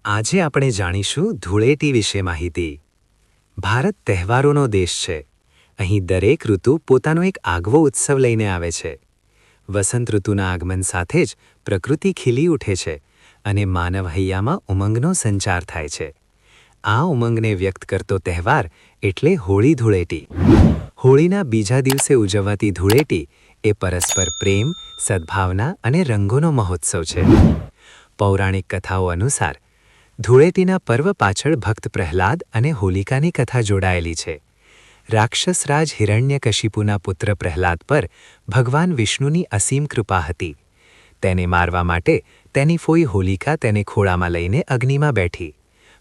આજે આપણે જાણીશું ધૂળેટી વિશે માહિતી. ભારત તહેવારોનો દેશ છે. અહીં દરેક ઋતુ પોતાનો એક આગવો ઉત્સવ લઈને આવે છે. વસંત ઋતુના આગમન સાથે જ પ્રકૃતિ ખીલી ઉઠે છે અને માનવ હૈયામાં ઉમંગનો સંચાર થાય છે. આ ઉમંગને વ્યક્ત કરતો તહેવાર એટલે હોળી ધૂળેટી. હોળીના બીજા દિવસે ઉજવાતી ધૂળેટી એ પરસ્પર પ્રેમ, સદ્ભાવના અને રંગોનો મહોત્સવ છે. પૌરાણિક કથાઓ અનુસાર ધૂળેટીના પર્વ પાછળ ભક્ત પ્રહલાદ અને હોલિકાની કથા જોડાયેલી છે. રાક્ષસરાજ હિરણ્યકશિપુના પુત્ર પ્રહલાદ પર ભગવાન વિષ્ણુની અસીમ કૃપા હતી. તેને મારવા માટે તેની ફોઈ હોલિકા તેને ખોળામાં લઈને અગ્નિમાં બેઠી.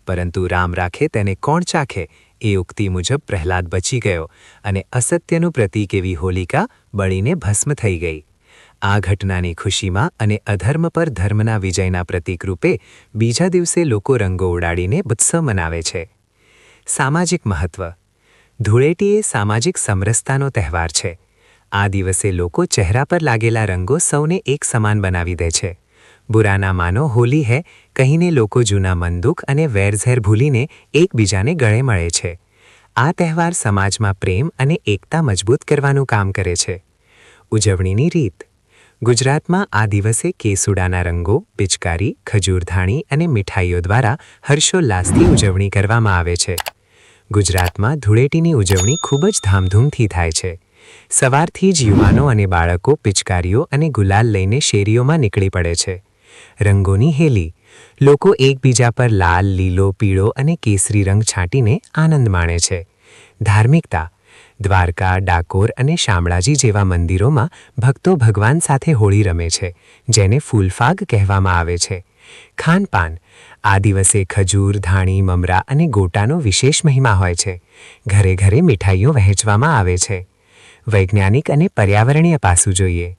પરંતુ રામ રાખે તેને કોણ ચાખે એ ઉક્તિ મુજબ પ્રહલાદ બચી ગયો અને અસત્યનું પ્રતીક એવી હોલિકા બળીને ભસ્મ થઈ ગઈ. આ ઘટનાની ખુશીમાં અને અધર્મ પર ધર્મના વિજયના પ્રતીક રૂપે બીજા દિવસે લોકો રંગો ઉડાડીને ઉત્સવ મનાવે છે. સામાજિક મહત્વ. ધૂળેટી એ સામાજિક સમરસતાનો તહેવાર છે. આ દિવસે લોકો ચહેરા પર લાગેલા રંગો સૌને એક સમાન બનાવી દે છે. બુરાના માનો હોલી હે કહીને લોકો જૂના મનદુખ અને વેરઝેર ભૂલીને એકબીજાને ગળે મળે છે. આ તહેવાર સમાજમાં પ્રેમ અને એકતા મજબૂત કરવાનું કામ કરે છે. ઉજવણીની રીત. ગુજરાતમાં આ દિવસે કેસુડાના રંગો, પિચકારી, ખજૂરધાણી અને મીઠાઈઓ દ્વારા હર્ષોલ્લાસથી ઉજવણી કરવામાં આવે છે. ગુજરાતમાં ધૂળેટીની ઉજવણી ખૂબ જ ધામધૂમથી થાય છે. સવારથી જ યુવાનો અને બાળકો પિચકારીઓ અને ગુલાલ લઈને શેરીઓમાં નીકળી પડે છે. રંગોની હેલી. લોકો એકબીજા પર લાલ, લીલો, પીળો અને કેસરી રંગ છાંટીને આનંદ માણે છે. ધાર્મિકતા. દ્વારકા, ડાકોર અને શામળાજી જેવા મંદિરોમાં ભક્તો ભગવાન સાથે હોળી રમે છે, જેને ફૂલફાગ કહેવામાં આવે છે. ખાનપાન. આ દિવસે ખજૂર, ધાણી, મમરા અને ગોટાનો વિશેષ મહિમા હોય છે. ઘરે ઘરે મીઠાઈઓ વહેંચવામાં આવે છે. વૈજ્ઞાનિક અને પર્યાવરણીય પાસું જોઈએ.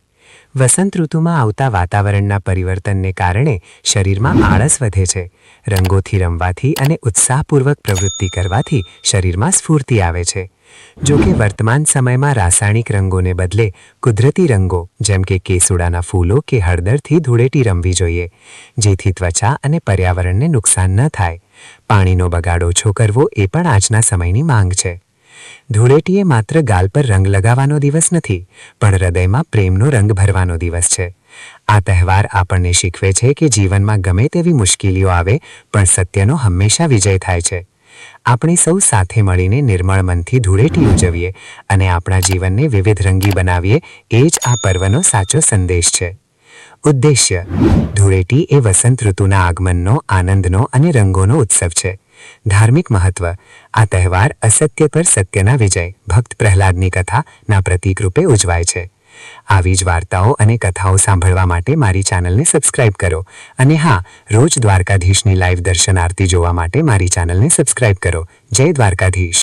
વસંત ઋતુમાં આવતા વાતાવરણના પરિવર્તનને કારણે શરીરમાં આળસ વધે છે. રંગોથી રમવાથી અને ઉત્સાહપૂર્વક પ્રવૃત્તિ કરવાથી શરીરમાં સ્ફૂર્તિ આવે છે. જો કે વર્તમાન સમયમાં રાસાયણિક રંગોને બદલે કુદરતી રંગો જેમ કે કેસુડાના ફૂલો કે હળદરથી ધૂળેટી રમવી જોઈએ, જેથી ત્વચા અને પર્યાવરણને નુકસાન ન થાય. પાણીનો બગાડ ઓછો કરવો એ પણ આજના સમયની માંગ છે. ધૂળેટી એ માત્ર ગાલ પર રંગ લગાવવાનો દિવસ નથી, પણ હૃદયમાં પ્રેમનો રંગ ભરવાનો દિવસ છે. આ તહેવાર આપણને શીખવે છે કે જીવનમાં ગમે તેવી મુશ્કેલીઓ આવે પણ સત્યનો હંમેશા વિજય થાય છે. આપણે સૌ સાથે મળીને નિર્મળ મનથી ધૂળેટી ઉજવીએ અને આપણા જીવનને વિવિધરંગી બનાવીએ, એ જ આ પર્વનો સાચો સંદેશ છે. ઉદ્દેશ્ય. ધૂળેટી એ વસંત ઋતુના આગમનનો, આનંદનો અને રંગોનો ઉત્સવ છે. ધાર્મિક મહત્વ. આ તહેવાર અસત્ય પર સત્યના વિજય, ભક્ત પ્રહલાદની કથાના પ્રતીક રૂપે ઉજવાય છે. આવી જ વાર્તાઓ અને કથાઓ સાંભળવા માટે મારી ચેનલને સબસ્ક્રાઇબ કરો. અને હા, રોજ દ્વારકાધીશની લાઈવ દર્શન આરતી જોવા માટે મારી ચેનલને સબસ્ક્રાઇબ કરો. જય દ્વારકાધીશ.